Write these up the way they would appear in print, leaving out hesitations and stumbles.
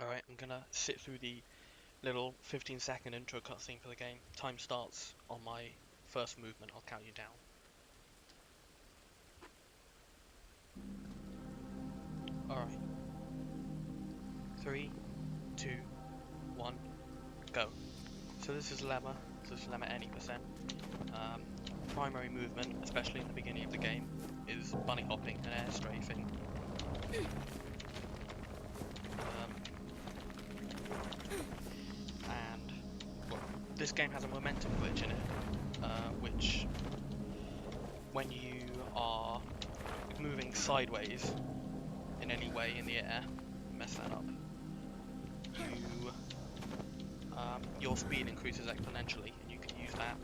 Alright, I'm gonna sit through the little 15-second intro cutscene for the game. Time starts on my first movement. I'll count you down. Alright. 3, 2, 1, go. So this is Lemma. This is Lemma any percent. Primary movement, especially in the beginning of the game, is bunny hopping and air strafing. And well, this game has a momentum glitch in it, which when you are moving sideways in any way in the air, mess that up, your speed increases exponentially, and you can use that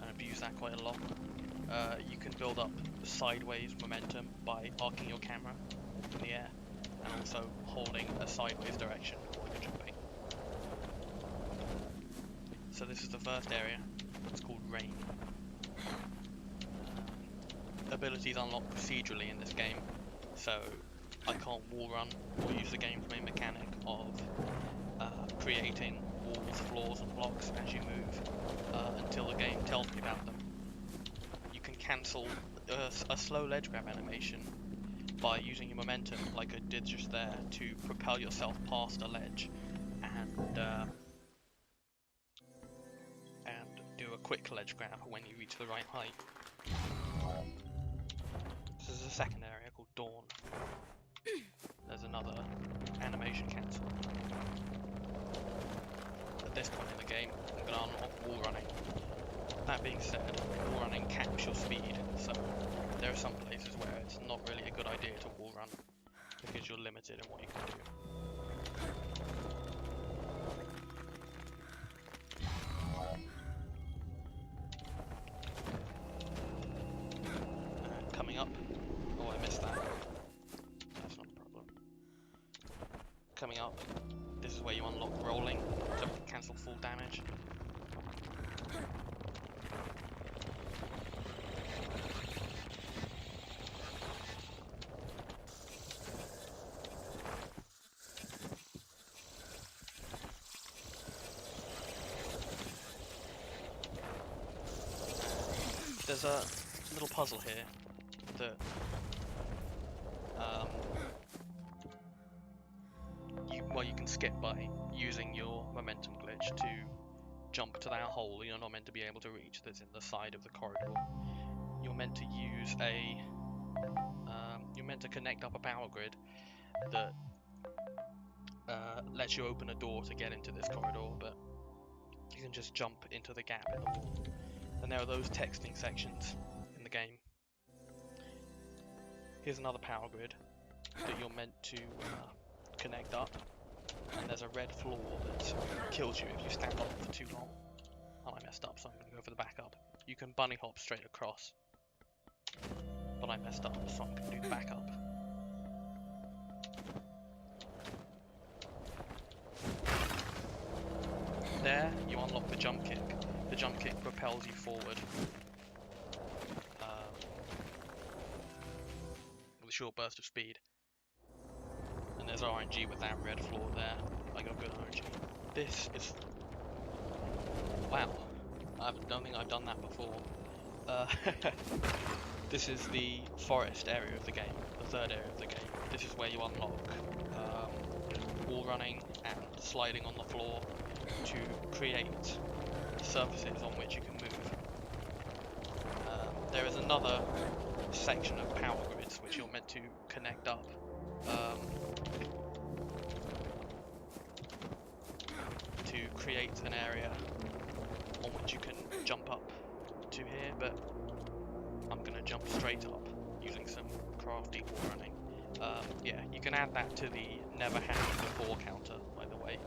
and abuse that quite a lot. You can build up sideways momentum by arcing your camera in the air and also holding a sideways direction while you're jumping. So this is the first area. It's called Rain. Abilities unlock procedurally in this game, so I can't wall run or use the game's main mechanic of creating walls, floors and blocks as you move until the game tells me about them. You can cancel a slow ledge grab animation by using your momentum, like I did just there, to propel yourself past a ledge and do a quick ledge grab when you reach the right height. This is a second area called Dawn. There's another animation cancel. At this point in the game, I'm going to unlock wall running. That being said, wall running caps your speed, so there are some places where it's not really a good idea to wall run because you're limited in what you can do. Coming up. Oh, I missed that. That's not a problem. Coming up, this is where you unlock rolling to cancel full damage. There's a little puzzle here that you can skip by using your momentum glitch to jump to that hole you're not meant to be able to reach that's in the side of the corridor. You're meant to use you're meant to connect up a power grid that lets you open a door to get into this corridor, but you can just jump into the gap in the wall. And there are those texting sections in the game. Here's another power grid that you're meant to connect up, and there's a red floor that kills you if you stand on it for too long. And I messed up, so I'm going to go for the backup. You can bunny hop straight across, but I messed up, so I'm going to do the backup. There, you unlock the jump kick. The jump kick propels you forward with a short burst of speed. And there's RNG with that red floor there. I got good RNG. This is... wow. I don't think I've done that before. This is the forest area of the game, the third area of the game. This is where you unlock wall running and sliding on the floor to create surfaces on which you can move. There is another section of power grids which you're meant to connect up to create an area on which you can jump up to here, but I'm going to jump straight up using some crafty wall running. Yeah, you can add that to the never happened before counter, by the way.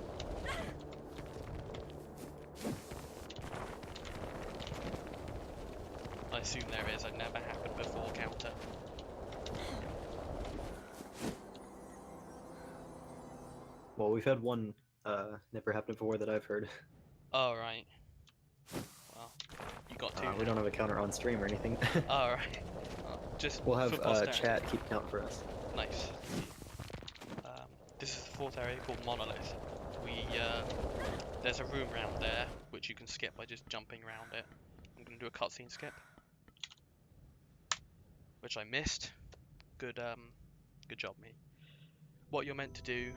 I assume there is a never happened before counter. Well, we've had one never happened before that I've heard. Oh, right. Well, you got two. We don't have a counter on stream or anything. Oh, right. Just we'll have for posterity. chat keep count for us. Nice. This is the fourth area called Monolith. There's a room around there which you can skip by just jumping around it. I'm going to do a cutscene skip, which I missed. Good job, me. What you're meant to do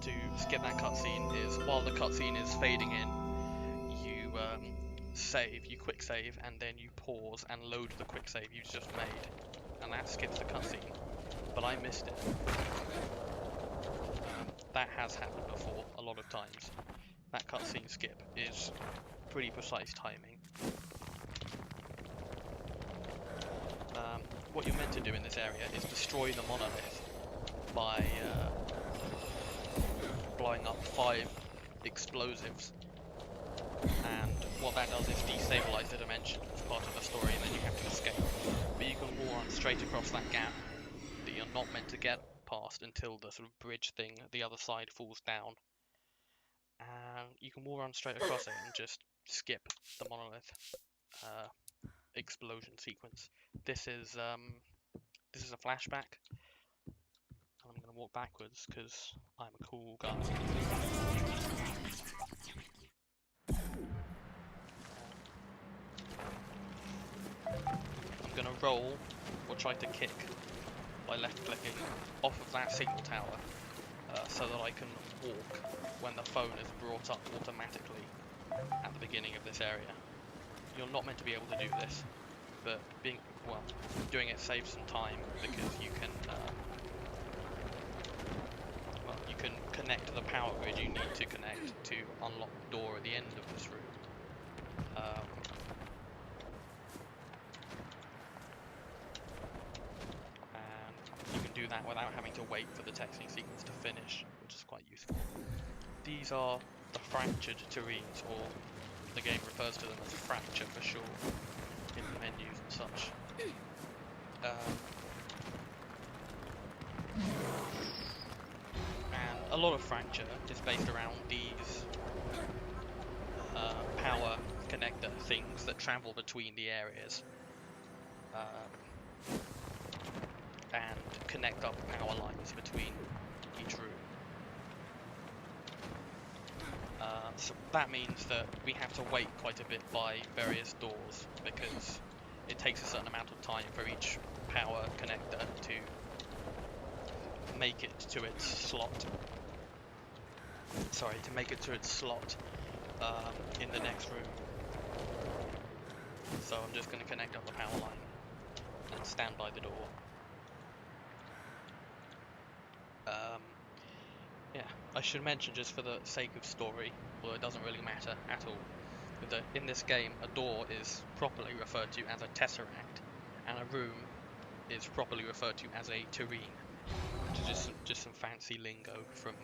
to skip that cutscene is, while the cutscene is fading in, you quick save, and then you pause and load the quick save you just made, and that skips the cutscene. But I missed it. That has happened before a lot of times. That cutscene skip is pretty precise timing. What you're meant to do in this area is destroy the monolith by blowing up 5 explosives, and what that does is destabilize the dimension as part of the story, and then you have to escape. But you can wall run straight across that gap that you're not meant to get past until the sort of bridge thing at the other side falls down. And you can wall run straight across it and just skip the monolith explosion sequence. This is a flashback. I'm going to walk backwards because I'm a cool guy. I'm going to roll or try to kick by left clicking off of that signal tower so that I can walk when the phone is brought up automatically at the beginning of this area. You're not meant to be able to do this, but doing it saves some time because you can connect to the power grid you need to connect to unlock the door at the end of this room. And you can do that without having to wait for the texting sequence to finish, which is quite useful. These are the fractured terrains, or the game refers to them as fracture for short in the menus and such. And a lot of fracture is based around these power connector things that travel between the areas and connect up power lines between each room. So that means that we have to wait quite a bit by various doors because it takes a certain amount of time for each power connector to make it to its slot. In the next room. So I'm just going to connect up the power line and stand by the door. Yeah, I should mention, just for the sake of story, although it doesn't really matter at all, that in this game a door is properly referred to as a tesseract, and a room is properly referred to as a terrain, which is just some fancy lingo from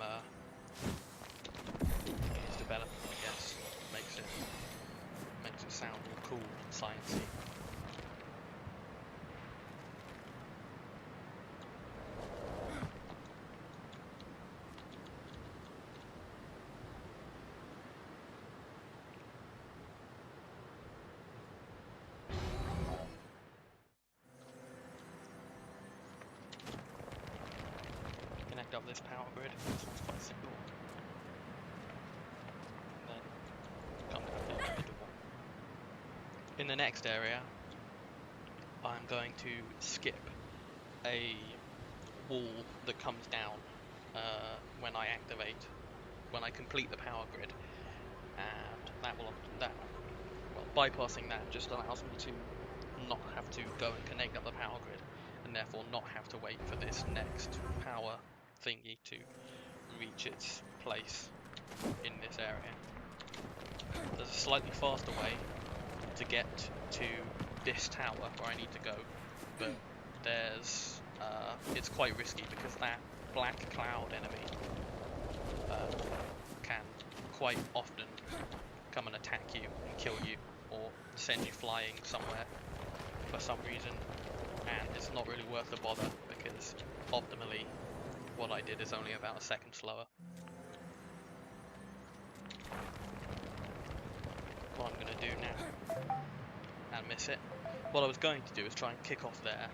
games development, I guess. Makes it sound all cool and sciencey. Connect up this power grid. This one's quite simple. And then come down here to the door. In the next area, I'm going to skip a wall that comes down when I complete the power grid, and bypassing that just allows me to not have to go and connect up the power grid, and therefore not have to wait for this next power thingy to reach its place in this area. There's a slightly faster way to get to this tower where I need to go, but it's quite risky because that black cloud enemy can quite often come and attack you and kill you, or send you flying somewhere for some reason, and it's not really worth the bother because optimally what I did is only about a second slower. What I'm going to do now, and miss it, what I was going to do is try and kick off there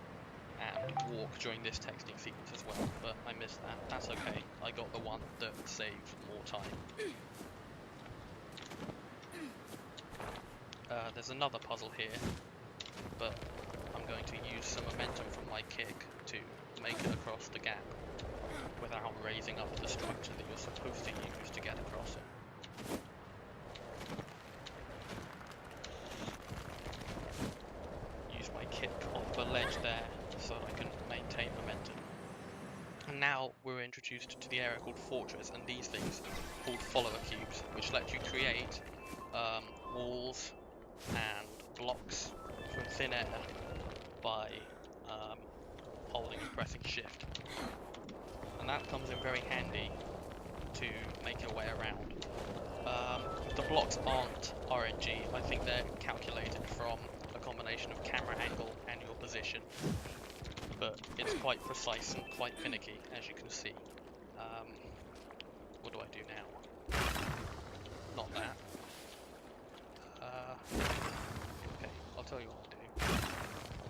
and walk during this texting sequence as well, but I missed that. That's okay. I got the one that saved more time. There's another puzzle here, but I'm going to use some momentum from my kick to make it across the gap without raising up the structure that you're supposed to use to get across it. Use my kick off the ledge there so that I can maintain momentum. And now we're introduced to the area called Fortress, and these things called follower cubes, which let you create walls and blocks from thin air by holding and pressing shift. And that comes in very handy to make your way around. The blocks aren't RNG, I think they're calculated from a combination of camera angle and your position. But it's quite precise and quite finicky, as you can see. What do I do now? Not that. Okay, I'll tell you what I'll do.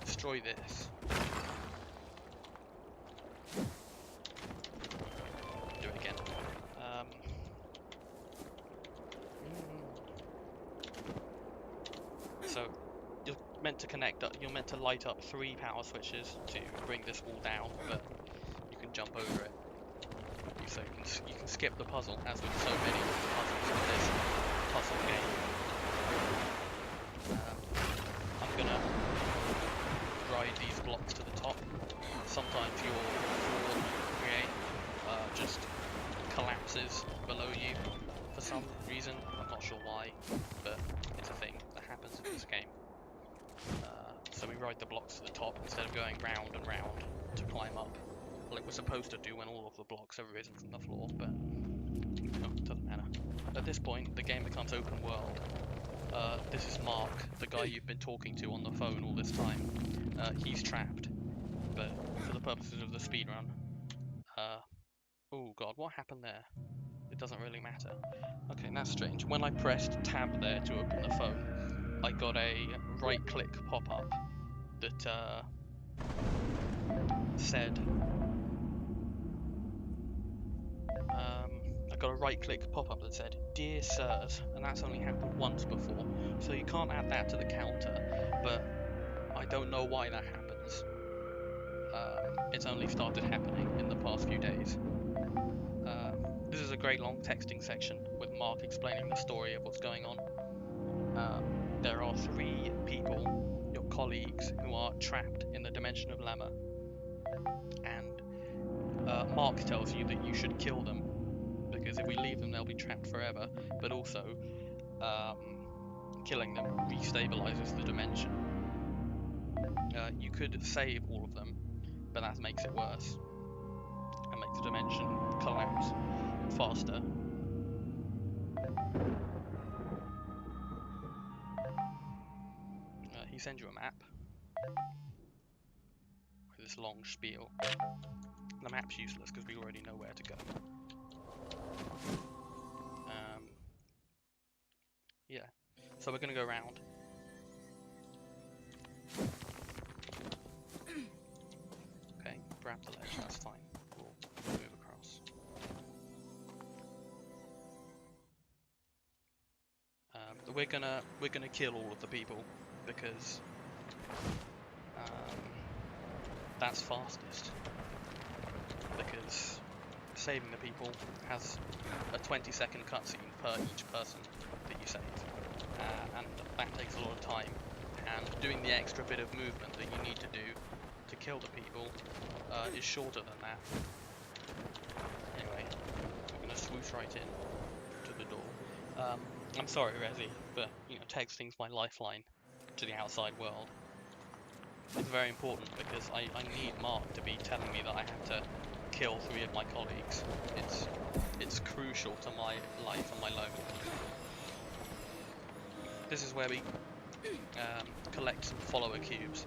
Destroy this. Do it again. So you're meant to connect up. You're meant to light up 3 power switches to bring this wall down, but you can jump over it. So you can skip the puzzle, as with so many puzzles in this puzzle game. I'm gonna ride these blocks to the top. Sometimes your floor you create just collapses below you for some reason. I'm not sure why, but it's a thing that happens in this game. So we ride the blocks to the top instead of going round and round to climb up, like we're supposed to do when all of the blocks have risen from the floor, but it doesn't matter. At this point, the game becomes open world. This is Mark, the guy you've been talking to on the phone all this time. He's trapped, but for the purposes of the speedrun, oh god, what happened there? It doesn't really matter. Okay, that's strange. When I pressed tab there to open the phone, I got a right-click pop-up that said, I got a right-click pop-up that said, "Dear Sirs," and that's only happened once before, so you can't add that to the counter, but I don't know why that happens. It's only started happening in the past few days. This is a great long texting section with Mark explaining the story of what's going on. There are 3 people, your colleagues, who are trapped in the dimension of Lemma, and Mark tells you that you should kill them, because if we leave them they'll be trapped forever, but also killing them restabilizes the dimension. You could save all of them, but that makes it worse and makes the dimension collapse faster. He sends you a map with this long spiel. The map's useless because we already know where to go. Yeah, so we're gonna go around. Okay, grab the ledge, that's fine. We'll move across. We're gonna kill all of the people because that's fastest. Because saving the people has a 20-second cutscene per each person that you save, and that takes a lot of time. And doing the extra bit of movement that you need to do to kill the people is shorter than that. Anyway, we're gonna swoosh right in to the door. I'm sorry, Resi, but you know, texting's my lifeline to the outside world. It's very important because I need Mark to be telling me that I have to kill 3 of my colleagues. It's crucial to my life and my load. This is where we collect some follower cubes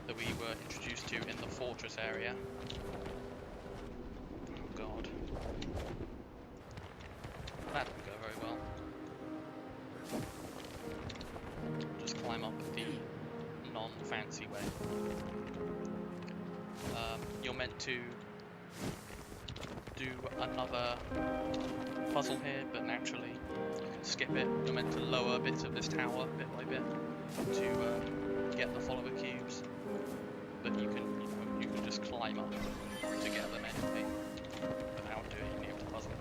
that we were introduced to in the fortress area. Oh god. That didn't go very well. Just climb up the non-fancy way. you're meant to do another puzzle here, but naturally you can skip it. You're meant to lower bits of this tower bit by bit to get the follower cubes, but you can just climb up to get them anyway without doing any of the puzzle.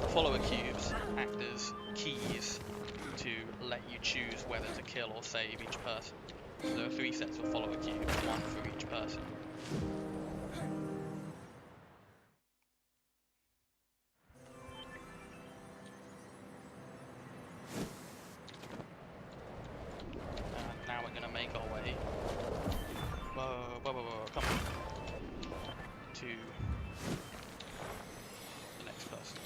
The follower cubes act as keys to let you choose whether to kill or save each person. So there are 3 sets of follower cubes, 1 for each person. And now we're going to make our way come on, to the next person.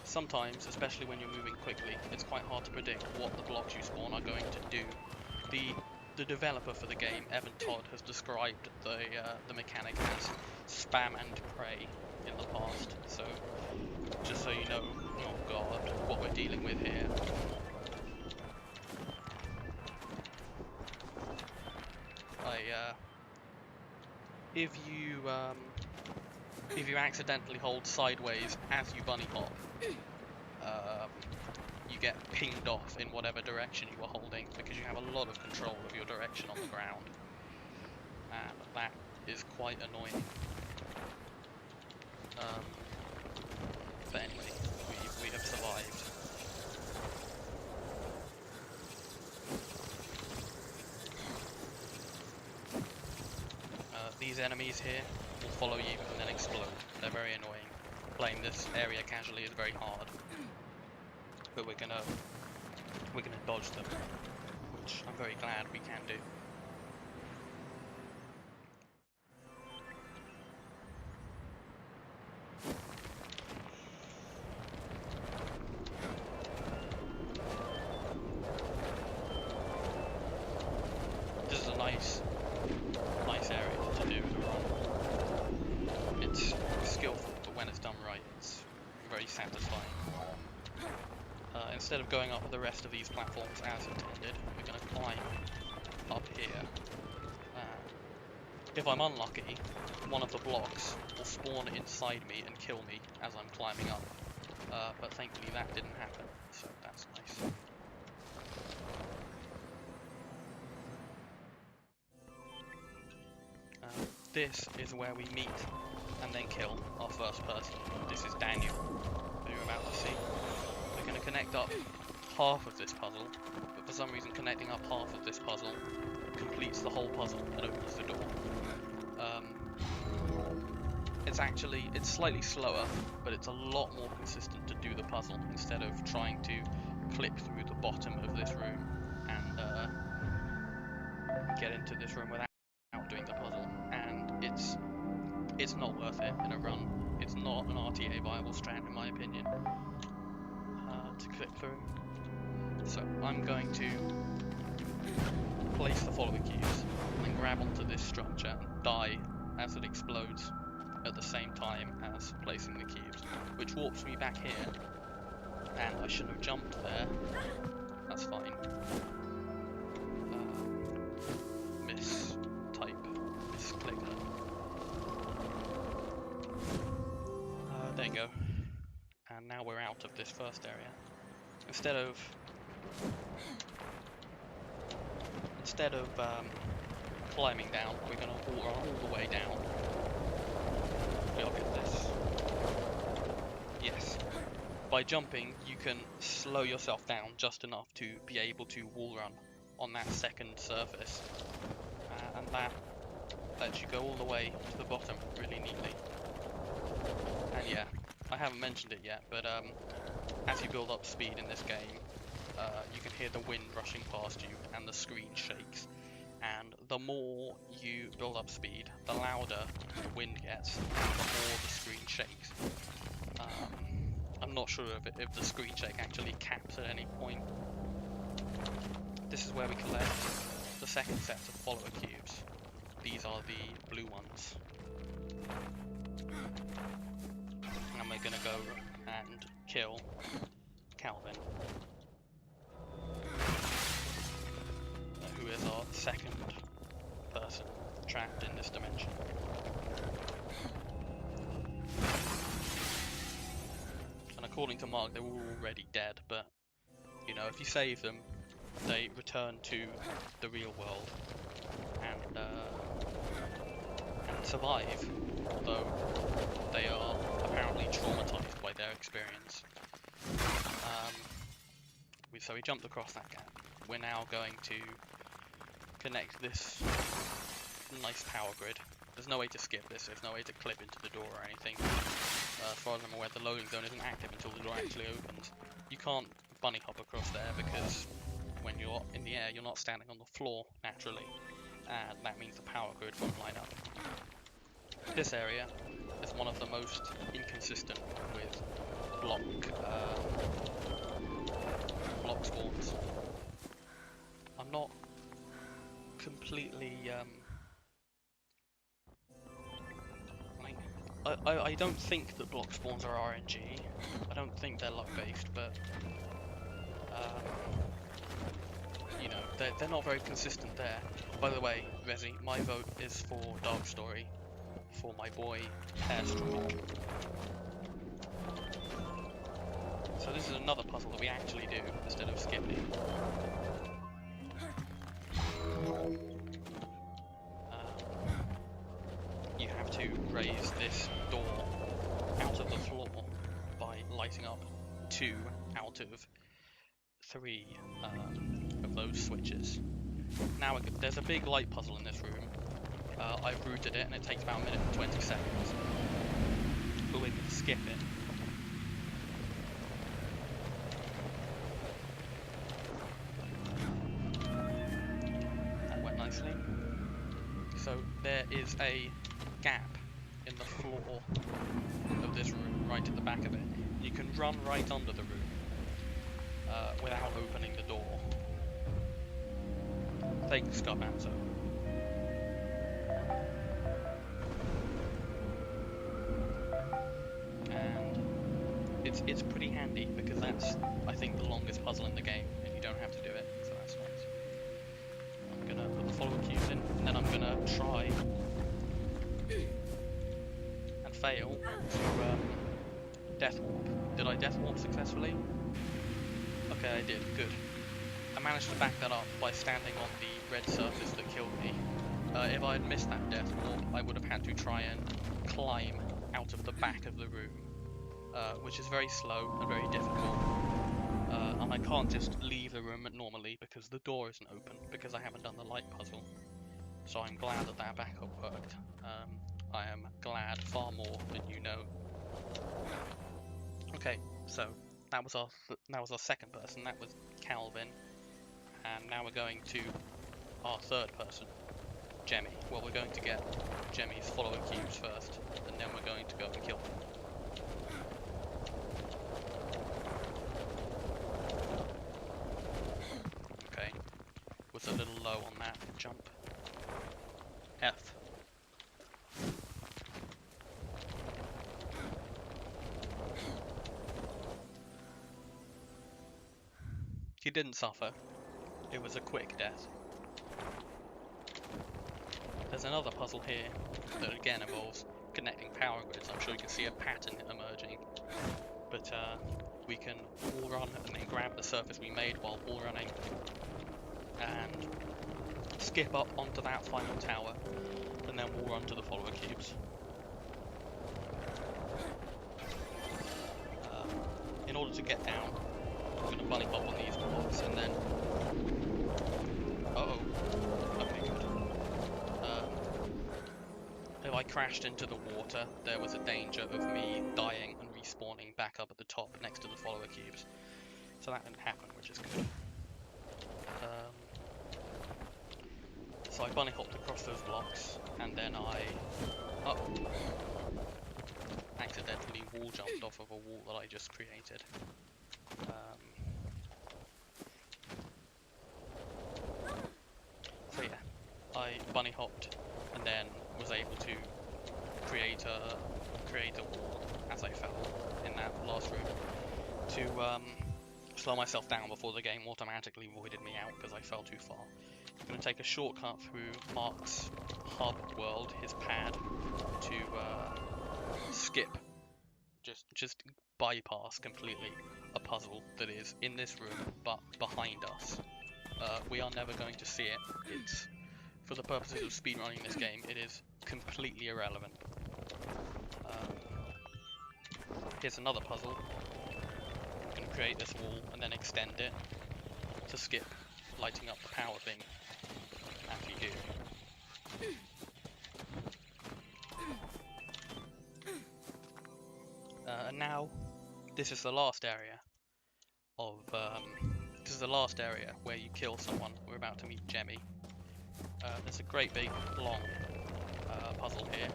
Sometimes, especially when you're moving quickly, it's quite hard to predict what the blocks you spawn are going to do. The developer for the game, Evan Todd, has described the mechanic as spam and pray in the past. So, just so you know, oh god, what we're dealing with here. If you accidentally hold sideways as you bunny hop, you get pinged off in whatever direction you are holding, because you have a lot of control of your direction on the ground, and that is quite annoying. But anyway, we have survived. These enemies here will follow you and then explode. They're very annoying. Playing this area casually is very hard, but we're gonna dodge them, which I'm very glad we can do. This is a nice area to do the run. It's skillful, but when it's done right, it's very satisfying. Instead of going up the rest of these platforms as intended, we're going to climb up here. If I'm unlucky, one of the blocks will spawn inside me and kill me as I'm climbing up. But thankfully that didn't happen, so that's nice. This is where we meet and then kill our first person. This is Daniel, who you're about to see. We're going to connect up half of this puzzle, but for some reason connecting up half of this puzzle completes the whole puzzle and opens the door. It's slightly slower, but it's a lot more consistent to do the puzzle instead of trying to clip through the bottom of this room and get into this room without doing the puzzle. And it's not worth it in a run. It's not an RTA viable strat in my opinion to clip through. So I'm going to place the follower cubes and then grab onto this structure and die as it explodes at the same time as placing the cubes, which warps me back here, and I shouldn't have jumped there. That's fine. Misclicker. There you go. And now we're out of this first area. Instead of climbing down, we're going to walk all the way down. We'll get this. Yes. By jumping, you can slow yourself down just enough to be able to wall run on that second surface. And that lets you go all the way to the bottom really neatly. And yeah, I haven't mentioned it yet, but as you build up speed in this game, you can hear the wind rushing past you and the screen shakes. And the more you build up speed, the louder the wind gets, and the more the screen shakes. I'm not sure if the screen shake actually caps at any point. This is where we collect the second set of follower cubes. These are the blue ones. And we're gonna go and kill Calvin, who is our second person trapped in this dimension. And according to Mark, they were already dead, but, you know, if you save them, they return to the real world and survive, although they are apparently traumatized by their experience. So we jumped across that gap. We're now going to connect this nice power grid. There's no way to skip this, there's no way to clip into the door or anything. As far as I'm aware, the loading zone isn't active until the door actually opens. You can't bunny hop across there because when you're in the air, you're not standing on the floor naturally, and that means the power grid won't line up. This area is one of the most inconsistent with block spawns. I'm not completely I don't think that block spawns are RNG. I don't think they're luck based, but you know, they're not very consistent there. By the way, Resi, my vote is for Dark Story, for my boy Hairstreak. So this is another puzzle that we actually do instead of skipping. You have to raise this door out of the floor by lighting up 2 out of 3 of those switches. Now there's a big light puzzle in this room. I've routed it and it takes about a minute and 20 seconds. But we can skip it. That went nicely. So there is a gap in the floor of this room, right at the back of it. You can run right under the room without opening the door. Take the scum out, so. And it's pretty handy because that's, I think, the longest puzzle in the game, and you don't have to do it, so that's nice. I'm gonna put the follower cubes in, and then I'm gonna try and fail to death warp. Did I death warp successfully? Okay, I did. Good. I managed to back that up by standing on the red surface that killed me. If I had missed that death warp, I would have had to try and climb out of the back of the room, which is very slow and very difficult. And I can't just leave the room normally because the door isn't open, because I haven't done the light puzzle. So I'm glad that that backup worked. I am glad far more than you know. Okay, so that was our second person. That was Calvin, and now we're going to our third person, Jemmy. Well, we're going to get Jemmy's follower cubes first, and then we're going to go and kill them. Okay, was a little low on that jump. F. He didn't suffer. It was a quick death. There's another puzzle here that again involves connecting power grids. I'm sure you can see a pattern emerging. But we can wall run and then grab the surface we made while wall running and skip up onto that final tower and then wall run to the follower cubes. In order to get down, I'm going to bunny hop on these blocks and then... Uh-oh. Okay, good. If I crashed into the water, there was a danger of me dying and respawning back up at the top next to the follower cubes. So that didn't happen, which is good. So I bunny hopped across those blocks, and then I... accidentally wall jumped off of a wall that I just created. So yeah, I bunny hopped and then was able to create a wall as I fell in that last room to slow myself down before the game automatically voided me out because I fell too far. I'm going to take a shortcut through Mark's hub world, his pad, to skip, just bypass completely a puzzle that is in this room but behind us. We are never going to see it. It's, for the purposes of speedrunning this game, it is completely irrelevant. Here's another puzzle. I'm going to create this wall and then extend it to skip lighting up the power thing as you do. And now, this is the last area of this is the last area where you kill someone. We're about to meet Jemmy. There's a great big long puzzle here.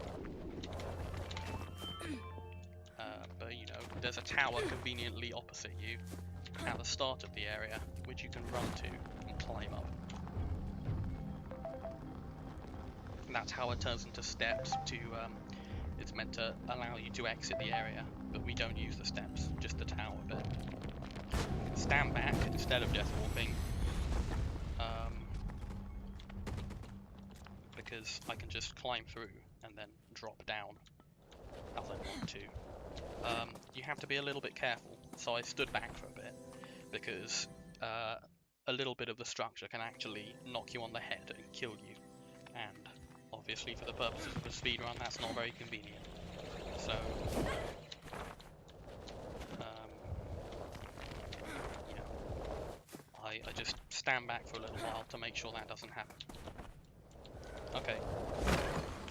But you know, there's a tower conveniently opposite you at the start of the area, which you can run to and climb up. And that tower turns into steps to, it's meant to allow you to exit the area, but we don't use the steps, just the tower bit. Stand back instead of death warping, because I can just climb through and then drop down as I want to. You have to be a little bit careful, so I stood back for a bit, because a little bit of the structure can actually knock you on the head and kill you, and obviously for the purposes of a speedrun that's not very convenient. So, you know, I just stand back for a little while to make sure that doesn't happen. Okay,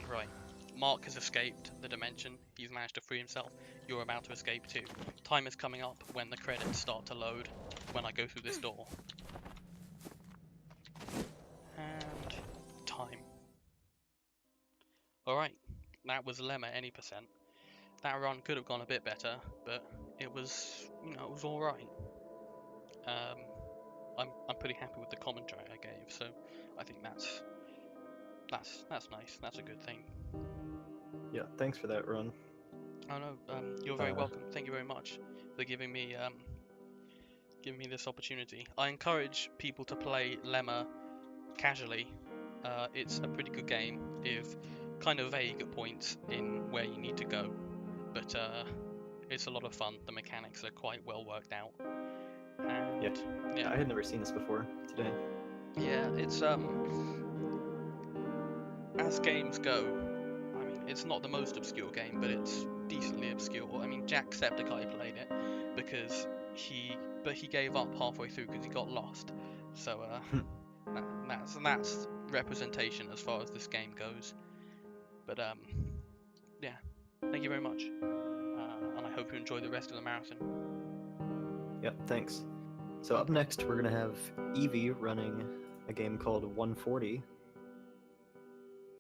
right. Mark has escaped the dimension, he's managed to free himself, you're about to escape too. Time is coming up when the credits start to load, when I go through this door. And time. Alright, that was Lemma any percent. That run could have gone a bit better, but it was, you know, it was alright. I'm pretty happy with the commentary I gave, so I think that's nice, that's a good thing. Yeah, thanks for that, Ron. Oh no, you're very welcome. Thank you very much for giving me this opportunity. I encourage people to play Lemma casually. It's a pretty good game, if kind of vague at points in where you need to go, but it's a lot of fun. The mechanics are quite well worked out. And, yeah. I had never seen this before today. Yeah, it's as games go, I mean, it's not the most obscure game, but it's decently obscure. I mean, Jacksepticeye played it because he gave up halfway through because he got lost. So that's representation as far as this game goes. But yeah, thank you very much, and I hope you enjoy the rest of the marathon. Yep, thanks. So up next, we're gonna have Evie running a game called 140,